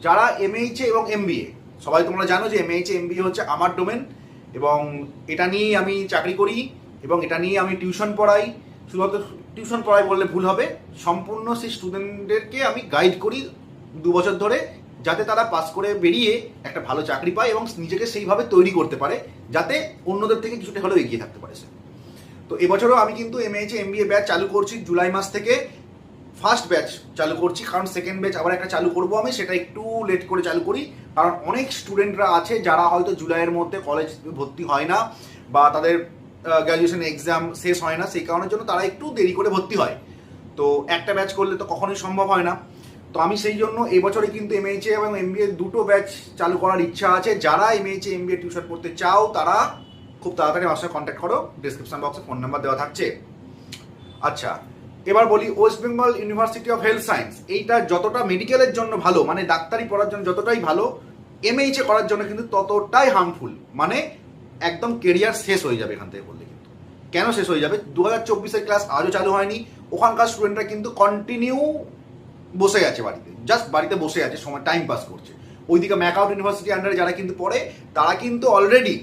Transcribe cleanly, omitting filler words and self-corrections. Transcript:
যারা এমএইচএ এবং এমবিএ, সবাই তোমরা জানো যে এমএইচএ এমবিএ হচ্ছে আমার ডোমেন, এবং এটা নিয়েই আমি চাকরি করি এবং এটা নিয়ে আমি টিউশন পড়াই। শুধুমাত্র টিউশন পড়াই বললে ভুল হবে, সম্পূর্ণ সেই স্টুডেন্টদেরকে আমি গাইড করি 2 বছর ধরে, যাতে তারা পাস করে বেরিয়ে একটা ভালো চাকরি পায় এবং নিজেকে সেইভাবে তৈরি করতে পারে, যাতে অন্যদের থেকে কিছুটা হলেও এগিয়ে থাকতে পারে সে। তো এবছরও আমি কিন্তু এমএইচএ এমবিএ ব্যাচ চালু করছি, জুলাই মাস থেকে ফার্স্ট ব্যাচ চালু করছি, কারণ সেকেন্ড ব্যাচ আবার একটা চালু করবো আমি, সেটা একটু লেট করে চালু করি, কারণ অনেক স্টুডেন্টরা আছে যারা হয়তো জুলাইয়ের মধ্যে কলেজ ভর্তি হয় না, বা তাদের গ্র্যাজুয়েশন এক্সাম শেষ হয় না, সেই কারণের জন্য তারা একটু দেরি করে ভর্তি হয়। তো একটা ব্যাচ করলে তো কখনোই সম্ভব হয় না। তো আমি সেই জন্য এবছরে কিন্তু এমএইচএ এবং এমবিএ দুটো ব্যাচ চালু করার ইচ্ছা আছে। যারা এমএইচএ এমবিএ টিউশন পড়তে চাও তারা খুব তাড়াতাড়ি আমার সঙ্গে কন্ট্যাক্ট করো, ডিসক্রিপশন বক্সে ফোন নাম্বার দেওয়া থাকছে। আচ্ছা, এবার বলি West Bengal university of health science, এইটা যতটা মেডিকেলের জন্য ভালো, মানে ডাক্তারি পড়ার জন্য যতটাই ভালো, এমএইচএ করার জন্য কিন্তু ততটাই হার্মফুল, মানে একদম কেরিয়ার শেষ হয়ে যাবে এখান থেকে বললে। কিন্তু কেন শেষ হয়ে যাবে, 2024-এর ক্লাস আজও চালু হয়নি, ওখানকার স্টুডেন্টরা কিন্তু কন্টিনিউ বসে আছে বাড়িতে, জাস্ট বাড়িতে বসে আছে, সময় টাইম পাস করছে। ওইদিকে ম্যাকআউট ইউনিভার্সিটি আন্ডারে যারা কিন্তু পড়ে, তারা কিন্তু অলরেডি